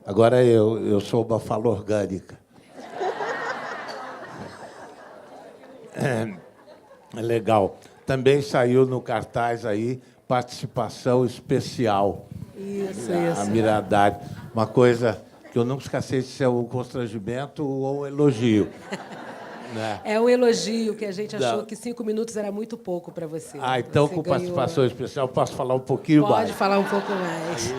Agora eu sou uma fala orgânica. É legal. Também saiu no cartaz aí, participação especial. Isso. A Miradade. Uma coisa que eu nunca esqueci se é um constrangimento ou um elogio. Né? É um elogio, que a gente achou que 5 minutos era muito pouco para você. Então, você com ganhou... participação especial, posso falar um pouquinho mais? Pode falar um pouco mais.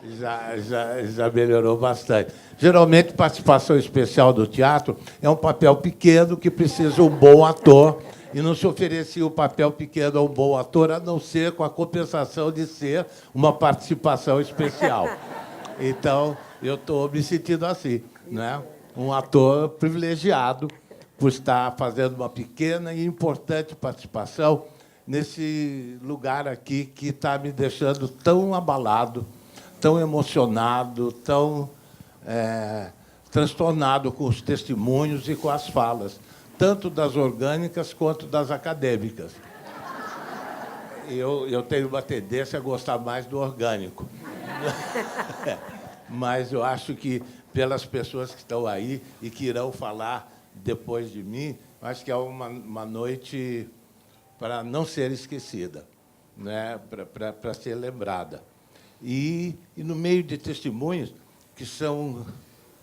Aí já melhorou bastante. Geralmente, participação especial do teatro é um papel pequeno que precisa um bom ator, e não se oferecia o papel pequeno a um bom ator, a não ser com a compensação de ser uma participação especial. Então, eu estou me sentindo assim, né? Um ator privilegiado por estar fazendo uma pequena e importante participação nesse lugar aqui que está me deixando tão abalado, tão emocionado, tão transtornado com os testemunhos e com as falas, tanto das orgânicas quanto das acadêmicas. Eu tenho uma tendência a gostar mais do orgânico. Mas eu acho que, pelas pessoas que estão aí e que irão falar depois de mim, acho que é uma noite para não ser esquecida, né? Para ser lembrada. E no meio de testemunhos que são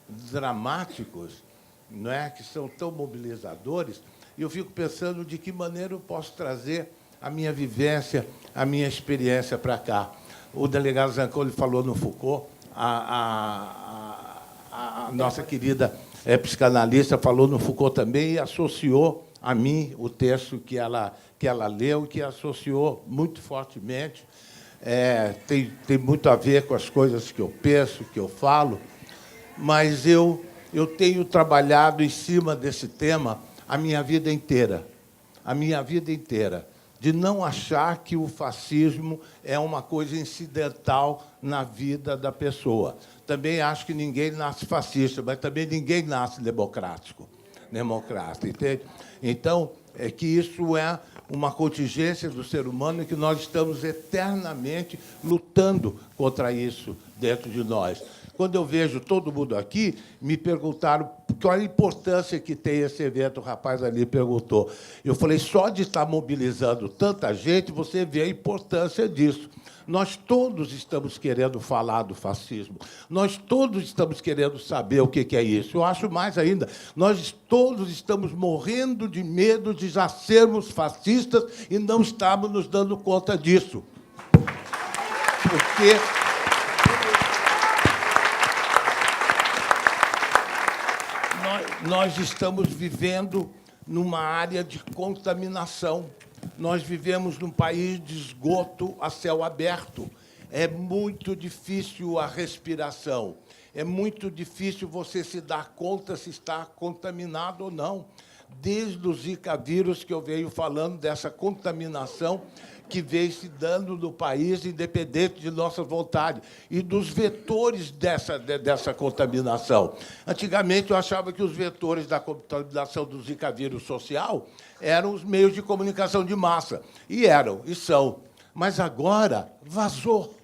dramáticos, não é? Que são tão mobilizadores, eu fico pensando de que maneira eu posso trazer a minha vivência, a minha experiência para cá. O delegado Zanconi falou no Foucault, a nossa querida psicanalista falou no Foucault também e associou a mim o texto que ela leu, que associou muito fortemente. Tem muito a ver com as coisas que eu penso, que eu falo, mas eu tenho trabalhado em cima desse tema a minha vida inteira, de não achar que o fascismo é uma coisa incidental na vida da pessoa. Também acho que ninguém nasce fascista, mas também ninguém nasce democrata, entende? Então, é que isso é uma contingência do ser humano e que nós estamos eternamente lutando contra isso dentro de nós. Quando eu vejo todo mundo aqui, me perguntaram qual a importância que tem esse evento. O rapaz ali perguntou. Eu falei, só de estar mobilizando tanta gente, você vê a importância disso. Nós todos estamos querendo falar do fascismo. Nós todos estamos querendo saber o que é isso. Eu acho mais ainda, nós todos estamos morrendo de medo de já sermos fascistas e não estamos nos dando conta disso. Porque nós estamos vivendo numa área de contaminação. Nós vivemos num país de esgoto a céu aberto. É muito difícil a respiração. É muito difícil você se dar conta se está contaminado ou não. Desde o Zika vírus que eu venho falando, dessa contaminação que vem se dando no país, independente de nossa vontade, e dos vetores dessa contaminação. Antigamente, eu achava que os vetores da contaminação do Zika vírus social eram os meios de comunicação de massa. E eram, e são. Mas agora vazou.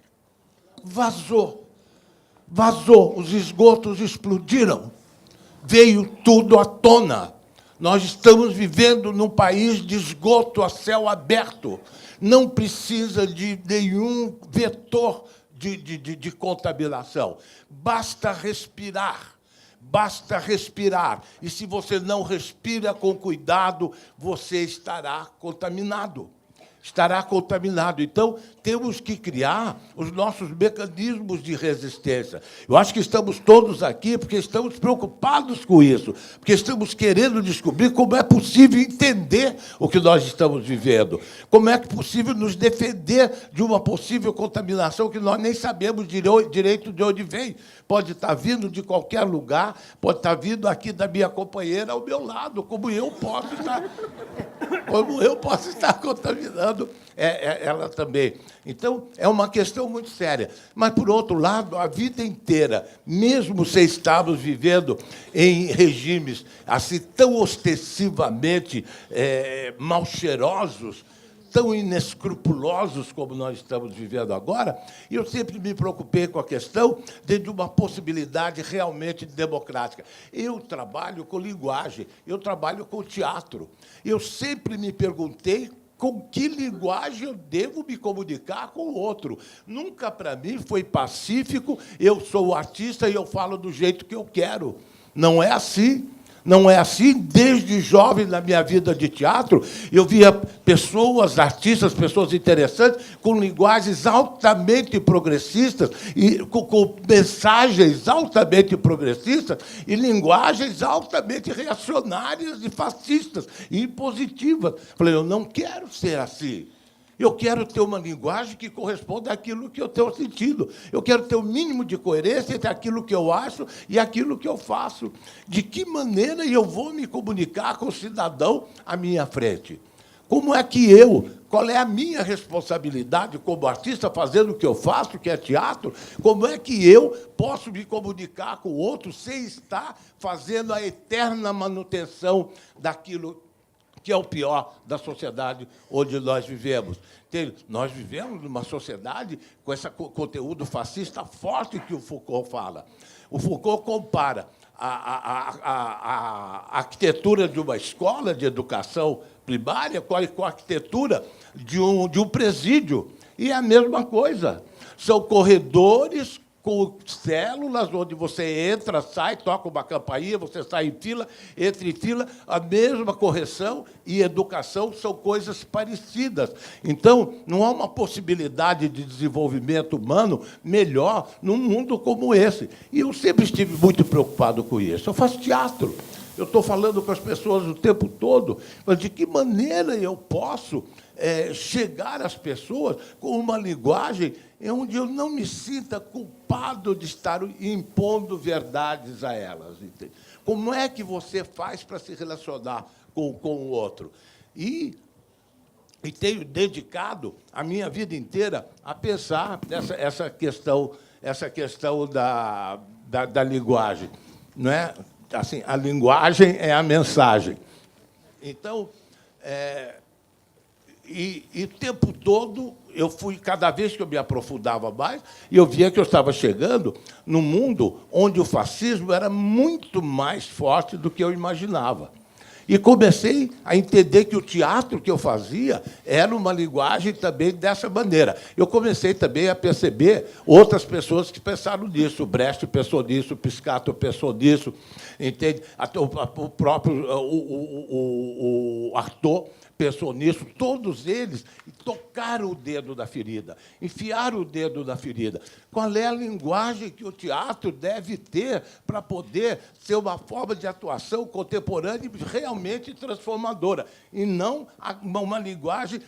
Os esgotos explodiram. Veio tudo à tona. Nós estamos vivendo num país de esgoto a céu aberto. Não precisa de nenhum vetor de contaminação. Basta respirar. E, se você não respira com cuidado, você estará contaminado. Então, temos que criar os nossos mecanismos de resistência. Eu acho que estamos todos aqui porque estamos preocupados com isso, porque estamos querendo descobrir como é possível entender o que nós estamos vivendo, como é possível nos defender de uma possível contaminação que nós nem sabemos direito de onde vem. Pode estar vindo de qualquer lugar, pode estar vindo aqui da minha companheira ao meu lado, como eu posso estar contaminando ela também. Então, é uma questão muito séria. Mas, por outro lado, a vida inteira, mesmo sem estarmos vivendo em regimes assim tão ostensivamente mal cheirosos, tão inescrupulosos como nós estamos vivendo agora, e eu sempre me preocupei com a questão de uma possibilidade realmente democrática. Eu trabalho com linguagem, eu trabalho com teatro. Eu sempre me perguntei com que linguagem eu devo me comunicar com o outro. Nunca, para mim, foi pacífico, eu sou o artista e eu falo do jeito que eu quero. Não é assim. Não é assim. Desde jovem, na minha vida de teatro, eu via pessoas, artistas, pessoas interessantes, com linguagens altamente progressistas, e com mensagens altamente progressistas e linguagens altamente reacionárias e fascistas e impositivas. Falei, eu não quero ser assim. Eu quero ter uma linguagem que corresponda àquilo que eu tenho sentido. Eu quero ter o mínimo de coerência entre aquilo que eu acho e aquilo que eu faço. De que maneira eu vou me comunicar com o cidadão à minha frente? Como é que qual é a minha responsabilidade como artista, fazendo o que eu faço, que é teatro? Como é que eu posso me comunicar com o outro sem estar fazendo a eterna manutenção daquilo que é o pior da sociedade onde nós vivemos? Nós vivemos numa sociedade com esse conteúdo fascista forte que o Foucault fala. O Foucault compara a arquitetura de uma escola de educação primária com a arquitetura de um presídio. E é a mesma coisa. São corredores com células, onde você entra, sai, toca uma campainha, você sai em fila, entra em fila, a mesma correção e educação são coisas parecidas. Então, não há uma possibilidade de desenvolvimento humano melhor num mundo como esse. E eu sempre estive muito preocupado com isso. Eu faço teatro, eu estou falando com as pessoas o tempo todo, mas de que maneira eu posso chegar às pessoas com uma linguagem onde eu não me sinta culpado de estar impondo verdades a elas. Entende? Como é que você faz para se relacionar com o outro? E tenho dedicado a minha vida inteira a pensar essa questão da linguagem. Não é? Assim, a linguagem é a mensagem. Então, o tempo todo, eu fui, cada vez que eu me aprofundava mais, eu via que eu estava chegando num mundo onde o fascismo era muito mais forte do que eu imaginava. E comecei a entender que o teatro que eu fazia era uma linguagem também dessa maneira. Eu comecei também a perceber outras pessoas que pensaram nisso. O Brecht pensou nisso, o Piscato pensou nisso, entende? Até o próprio Artaud pensou nisso. Todos eles tocaram o dedo da ferida, enfiaram o dedo na ferida. Qual é a linguagem que o teatro deve ter para poder ser uma forma de atuação contemporânea e realmente transformadora, e não uma linguagem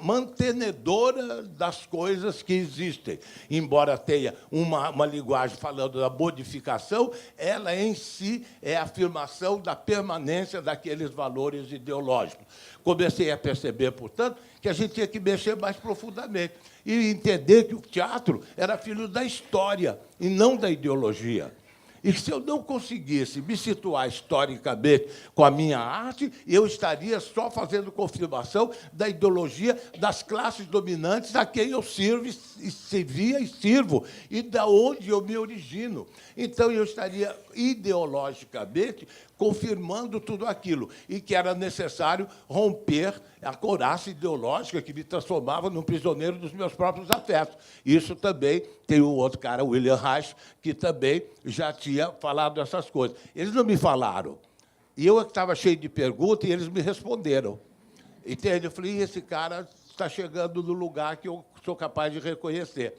mantenedora das coisas que existem? Embora tenha uma linguagem falando da modificação, ela em si é a afirmação da permanência daqueles valores ideológicos. Comecei a perceber, portanto, que a gente tinha que mexer mais profundamente e entender que o teatro era filho da história e não da ideologia. E se eu não conseguisse me situar historicamente com a minha arte, eu estaria só fazendo confirmação da ideologia das classes dominantes a quem eu servia e sirvo, e da onde eu me origino. Então, eu estaria ideologicamente confirmando tudo aquilo, e que era necessário romper a couraça ideológica que me transformava num prisioneiro dos meus próprios afetos. Isso também tem um outro cara, William Reich, que também já tinha falado essas coisas. Eles não me falaram. E eu estava cheio de perguntas e eles me responderam. Entende? Eu falei, esse cara está chegando no lugar que eu sou capaz de reconhecer.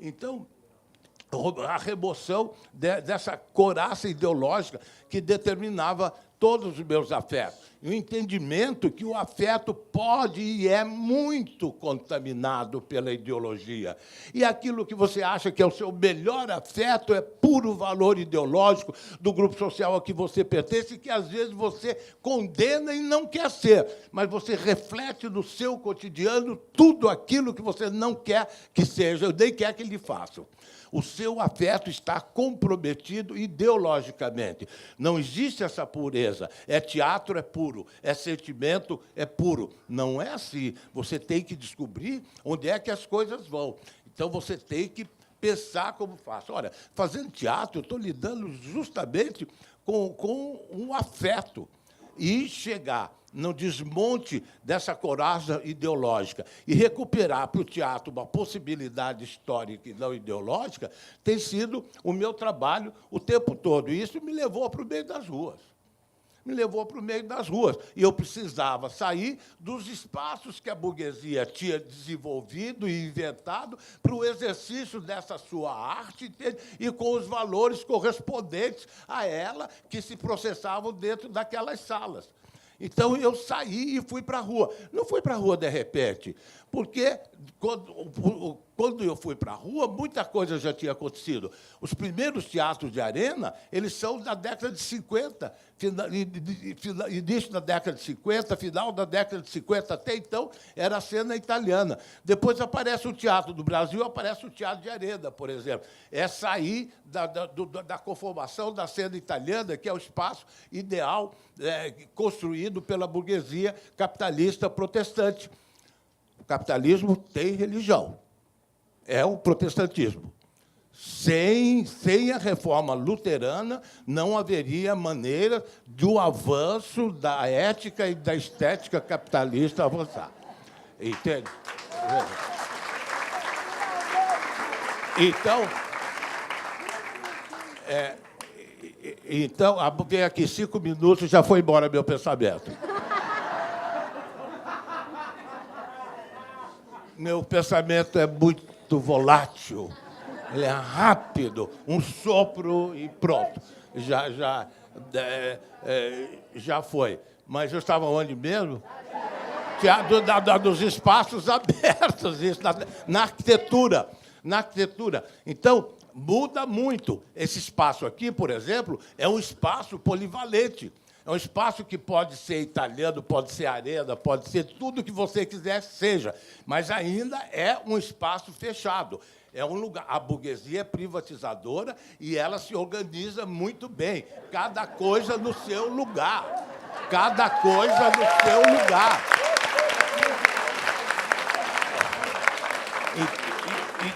Então, a remoção dessa couraça ideológica que determinava todos os meus afetos. E o entendimento que o afeto pode e é muito contaminado pela ideologia. E aquilo que você acha que é o seu melhor afeto é puro valor ideológico do grupo social a que você pertence, que, às vezes, você condena e não quer ser, mas você reflete no seu cotidiano tudo aquilo que você não quer que seja, nem quer que lhe façam. O seu afeto está comprometido ideologicamente. Não existe essa pureza. É teatro, é puro. É sentimento, é puro. Não é assim. Você tem que descobrir onde é que as coisas vão. Então, você tem que pensar como faço. Olha, fazendo teatro, eu estou lidando justamente com um afeto. E chegar no desmonte dessa coragem ideológica e recuperar para o teatro uma possibilidade histórica e não ideológica tem sido o meu trabalho o tempo todo. E isso me levou para o meio das ruas. Me levou para o meio das ruas. E eu precisava sair dos espaços que a burguesia tinha desenvolvido e inventado para o exercício dessa sua arte, entende? E com os valores correspondentes a ela que se processavam dentro daquelas salas. Então, eu saí e fui para a rua. Não fui para a rua de repente, porque, quando eu fui para a rua, muita coisa já tinha acontecido. Os primeiros teatros de arena, eles são da década de 50, início da década de 50, final da década de 50. Até então, era a cena italiana. Depois aparece o teatro do Brasil, aparece o teatro de arena, por exemplo. É sair da conformação da cena italiana, que é o espaço ideal construído pela burguesia capitalista protestante. O capitalismo tem religião. É o protestantismo. Sem a reforma luterana, não haveria maneira do avanço da ética e da estética capitalista avançar. Entende? Então, vem aqui 5 minutos, já foi embora meu pensamento. Meu pensamento é muito volátil, ele é rápido, um sopro e pronto. Já foi. Mas eu estava onde mesmo? Dos espaços abertos, isso, na arquitetura. Na arquitetura. Então, muda muito. Esse espaço aqui, por exemplo, é um espaço polivalente. É um espaço que pode ser italiano, pode ser arena, pode ser tudo que você quiser que seja, mas ainda é um espaço fechado. É um lugar. A burguesia é privatizadora e ela se organiza muito bem. Cada coisa no seu lugar. Cada coisa no seu lugar.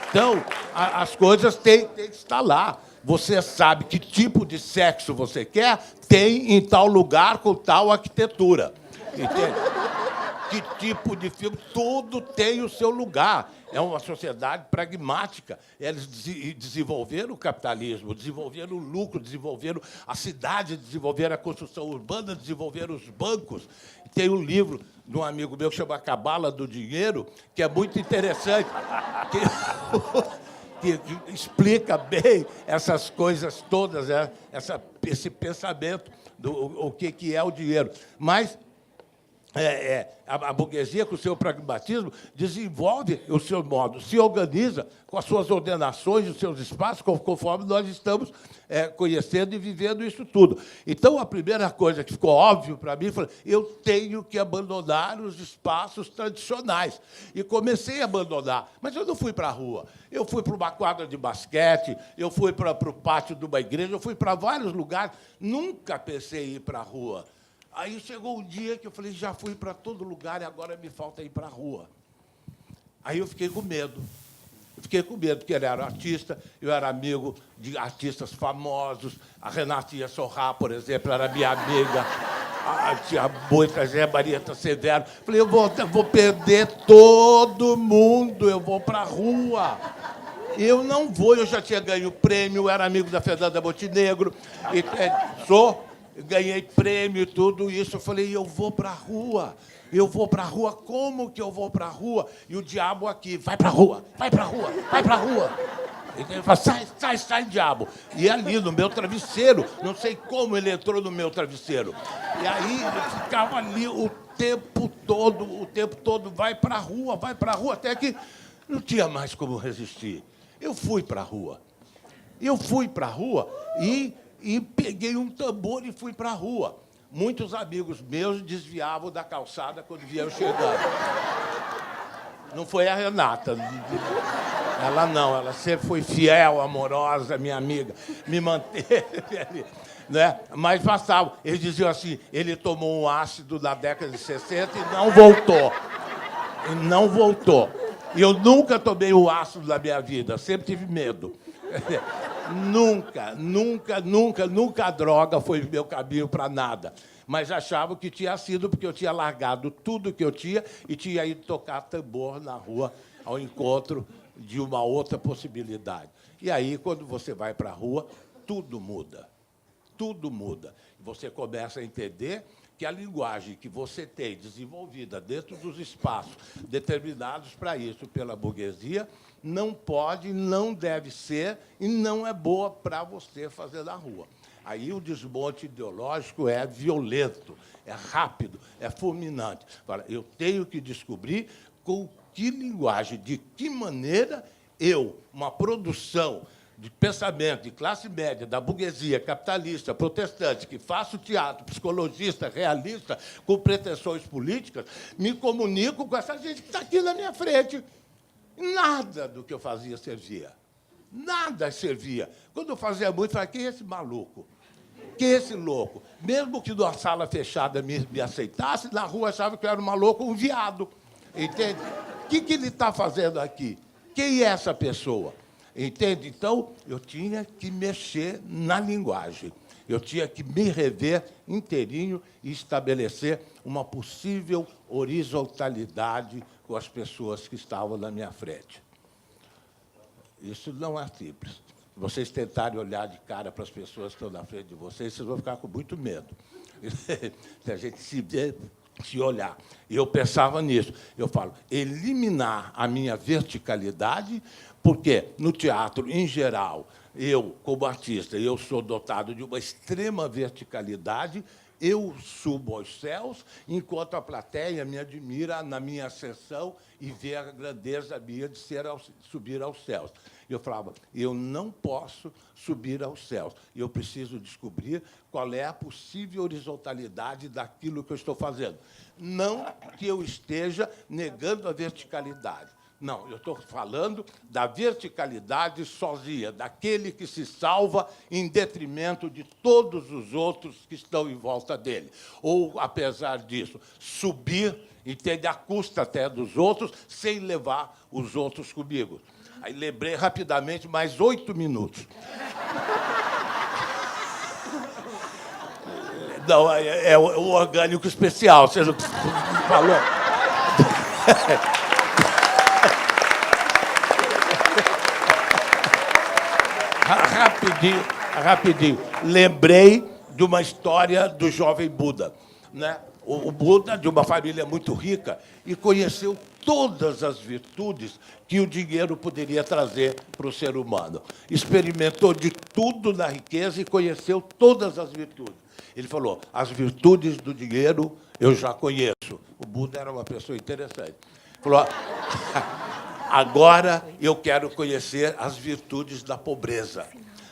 Então, as coisas têm que estar lá. Você sabe que tipo de sexo você quer, tem em tal lugar com tal arquitetura. Entende? Que tipo de filme, tudo tem o seu lugar. É uma sociedade pragmática. Eles desenvolveram o capitalismo, desenvolveram o lucro, desenvolveram a cidade, desenvolveram a construção urbana, desenvolveram os bancos. Tem um livro de um amigo meu que chama A Cabala do Dinheiro, que é muito interessante. Que explica bem essas coisas todas, esse pensamento do que é o dinheiro. Mas a burguesia, com o seu pragmatismo, desenvolve o seu modo, se organiza com as suas ordenações, os seus espaços, conforme nós estamos conhecendo e vivendo isso tudo. Então, a primeira coisa que ficou óbvio para mim foi eu tenho que abandonar os espaços tradicionais. E comecei a abandonar, mas eu não fui para a rua. Eu fui para uma quadra de basquete, eu fui para o pátio de uma igreja, eu fui para vários lugares. Nunca pensei em ir para a rua. Aí chegou um dia que eu falei, já fui para todo lugar e agora me falta ir para a rua. Aí eu fiquei com medo. Porque ele era artista, eu era amigo de artistas famosos. A Renatinha Sorrá, por exemplo, era minha amiga. A tia Boita, Zé Marieta Severo. Falei, eu vou perder todo mundo, eu vou para a rua. Eu não vou, eu já tinha ganho prêmio, eu era amigo da Fernanda Montenegro. Ganhei prêmio e tudo isso. Eu falei, eu vou para a rua. Eu vou para a rua. Como que eu vou para a rua? E o diabo aqui, vai para a rua, vai para a rua, vai para a rua. Ele fala, sai, diabo. E ali, no meu travesseiro, não sei como ele entrou no meu travesseiro. E aí, ele ficava ali o tempo todo, vai para a rua, até que não tinha mais como resistir. Eu fui para a rua. E peguei um tambor e fui para a rua. Muitos amigos meus desviavam da calçada quando viam chegando. Não foi a Renata. Ela não, ela sempre foi fiel, amorosa, minha amiga, me manteve ali. Né? Mas passava. Eles diziam assim, ele tomou um ácido na década de 60 e não voltou. E não voltou. E eu nunca tomei o ácido na minha vida, sempre tive medo. Nunca a droga foi meu caminho para nada. Mas achava que tinha sido porque eu tinha largado tudo que eu tinha e tinha ido tocar tambor na rua ao encontro de uma outra possibilidade. E aí, quando você vai para a rua, tudo muda. Tudo muda. Você começa a entender que a linguagem que você tem desenvolvida dentro dos espaços determinados para isso pela burguesia não pode, não deve ser e não é boa para você fazer na rua. Aí o desmonte ideológico é violento, é rápido, é fulminante. Eu tenho que descobrir com que linguagem, de que maneira eu, uma produção de pensamento de classe média, da burguesia, capitalista, protestante, que faço teatro, psicologista, realista, com pretensões políticas, me comunico com essa gente que está aqui na minha frente. Nada do que eu fazia servia. Nada servia. Quando eu fazia muito, eu falava, quem é esse maluco? Quem é esse louco? Mesmo que numa sala fechada me aceitasse, na rua achava que eu era um maluco, um viado. Entende? O que ele está fazendo aqui? Quem é essa pessoa? Entende? Então, eu tinha que mexer na linguagem. Eu tinha que me rever inteirinho e estabelecer uma possível horizontalidade com as pessoas que estavam na minha frente. Isso não é simples. Se vocês tentarem olhar de cara para as pessoas que estão na frente de vocês, vocês vão ficar com muito medo. Se a gente se olhar. E eu pensava nisso. Eu falo, eliminar a minha verticalidade, porque, no teatro, em geral, eu, como artista, eu sou dotado de uma extrema verticalidade, eu subo aos céus, enquanto a plateia me admira na minha ascensão e vê a grandeza minha de subir aos céus. Eu falava, eu não posso subir aos céus. Eu preciso descobrir qual é a possível horizontalidade daquilo que eu estou fazendo. Não que eu esteja negando a verticalidade. Não, eu estou falando da verticalidade sozinha, daquele que se salva em detrimento de todos os outros que estão em volta dele. Ou, apesar disso, subir, entende, à custa até dos outros, sem levar os outros comigo. Aí lembrei rapidamente, mais 8 minutos. Não, é o orgânico especial, você não falou? Rapidinho. Lembrei de uma história do jovem Buda, né? O Buda, de uma família muito rica, e conheceu todas as virtudes que o dinheiro poderia trazer para o ser humano. Experimentou de tudo na riqueza e conheceu todas as virtudes. Ele falou, as virtudes do dinheiro eu já conheço. O Buda era uma pessoa interessante. Falou, agora eu quero conhecer as virtudes da pobreza.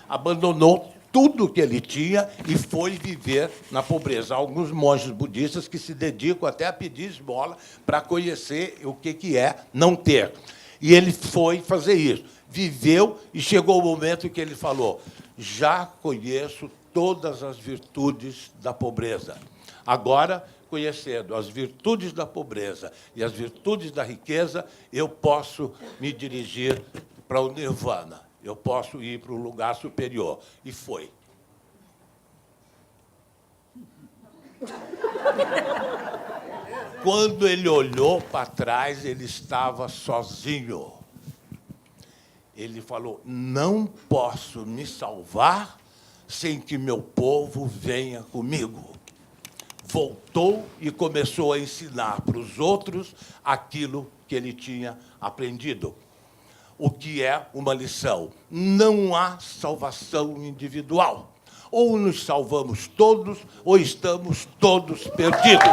Abandonou tudo que ele tinha e foi viver na pobreza. Há alguns monges budistas que se dedicam até a pedir esmola para conhecer o que é não ter. E ele foi fazer isso. Viveu e chegou o momento em que ele falou, já conheço todas as virtudes da pobreza. Agora, conhecendo as virtudes da pobreza e as virtudes da riqueza, eu posso me dirigir para o nirvana. Eu posso ir para um lugar superior. E foi. Quando ele olhou para trás, ele estava sozinho. Ele falou, não posso me salvar sem que meu povo venha comigo. Voltou e começou a ensinar para os outros aquilo que ele tinha aprendido. O que é uma lição? Não há salvação individual. Ou nos salvamos todos, ou estamos todos perdidos.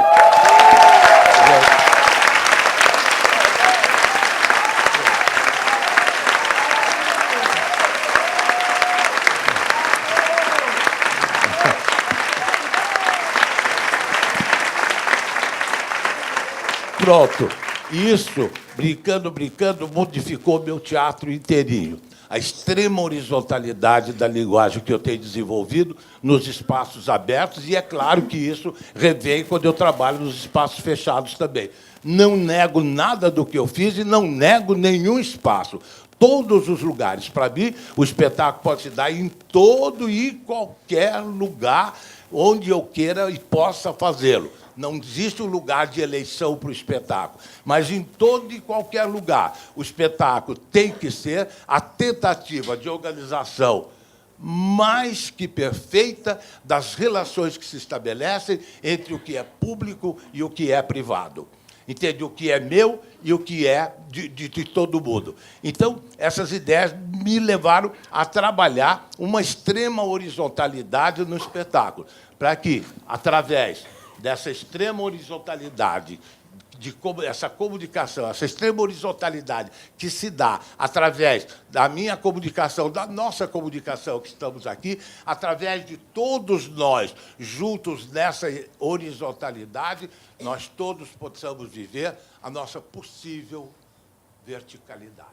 Pronto. Isso brincando, modificou meu teatro inteirinho. A extrema horizontalidade da linguagem que eu tenho desenvolvido nos espaços abertos, e é claro que isso revém quando eu trabalho nos espaços fechados também. Não nego nada do que eu fiz e não nego nenhum espaço. Todos os lugares. Para mim, o espetáculo pode se dar em todo e qualquer lugar onde eu queira e possa fazê-lo. Não existe um lugar de eleição para o espetáculo, mas em todo e qualquer lugar. O espetáculo tem que ser a tentativa de organização mais que perfeita das relações que se estabelecem entre o que é público e o que é privado. Entende? O que é meu e o que é de todo mundo. Então, essas ideias me levaram a trabalhar uma extrema horizontalidade no espetáculo, para que, através dessa extrema horizontalidade, essa comunicação, essa extrema horizontalidade que se dá através da minha comunicação, da nossa comunicação que estamos aqui, através de todos nós juntos nessa horizontalidade, nós todos possamos viver a nossa possível verticalidade.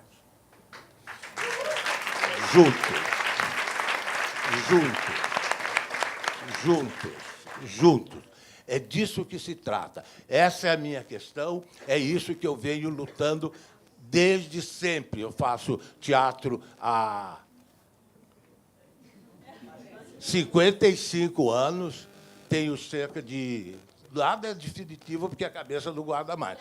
Juntos. É disso que se trata. Essa é a minha questão, é isso que eu venho lutando desde sempre. Eu faço teatro há 55 anos, tenho cerca de... Nada é definitivo, porque a cabeça não guarda mais.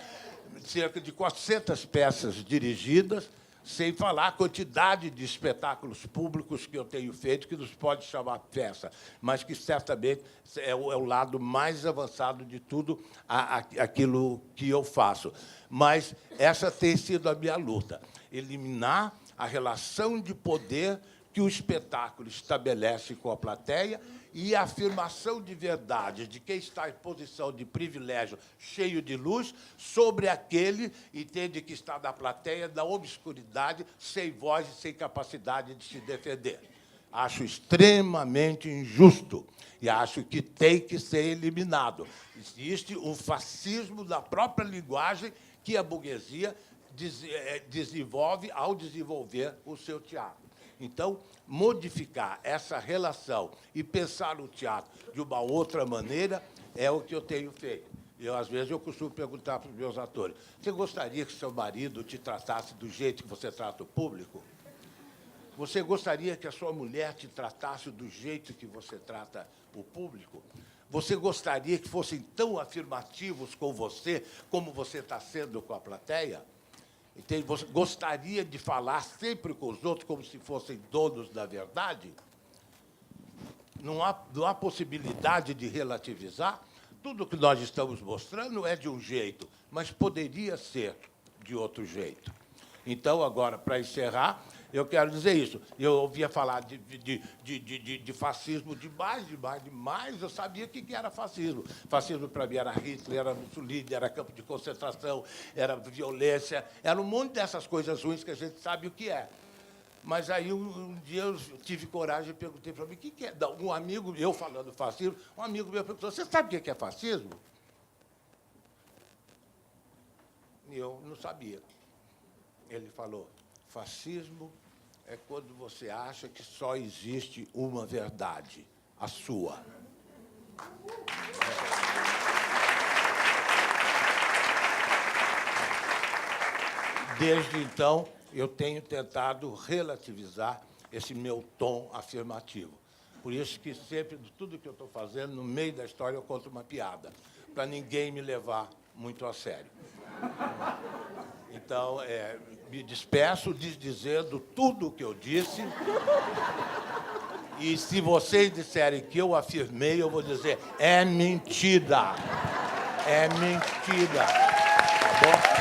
Cerca de 400 peças dirigidas, sem falar a quantidade de espetáculos públicos que eu tenho feito, que nos pode chamar peça, mas que, certamente, é o lado mais avançado de tudo aquilo que eu faço. Mas essa tem sido a minha luta, eliminar a relação de poder que o espetáculo estabelece com a plateia e a afirmação de verdade de quem está em posição de privilégio, cheio de luz, sobre aquele, entende, que está na plateia, na obscuridade, sem voz e sem capacidade de se defender. Acho extremamente injusto e acho que tem que ser eliminado. Existe um fascismo da própria linguagem que a burguesia desenvolve ao desenvolver o seu teatro. Então, modificar essa relação e pensar o teatro de uma outra maneira é o que eu tenho feito. Às vezes, eu costumo perguntar para os meus atores: você gostaria que seu marido te tratasse do jeito que você trata o público? Você gostaria que a sua mulher te tratasse do jeito que você trata o público? Você gostaria que fossem tão afirmativos com você como você está sendo com a plateia? Entende? Você gostaria de falar sempre com os outros como se fossem donos da verdade? Não há possibilidade de relativizar? Tudo que nós estamos mostrando é de um jeito, mas poderia ser de outro jeito. Então, agora, para encerrar, eu quero dizer isso. Eu ouvia falar de fascismo demais. Eu sabia o que era fascismo. Fascismo, para mim, era Hitler, era Mussolini, era campo de concentração, era violência, era um monte dessas coisas ruins que a gente sabe o que é. Mas aí, um dia, eu tive coragem e perguntei para mim o que é. Um amigo, eu falando fascismo, um amigo meu perguntou: você sabe o que é fascismo? E eu não sabia. Ele falou: fascismo é quando você acha que só existe uma verdade, a sua. Desde então, eu tenho tentado relativizar esse meu tom afirmativo. Por isso que sempre, de tudo que eu estou fazendo, no meio da história, eu conto uma piada, para ninguém me levar muito a sério. Então, me despeço dizendo tudo o que eu disse. E, se vocês disserem que eu afirmei, eu vou dizer: é mentira. É mentira. Tá bom?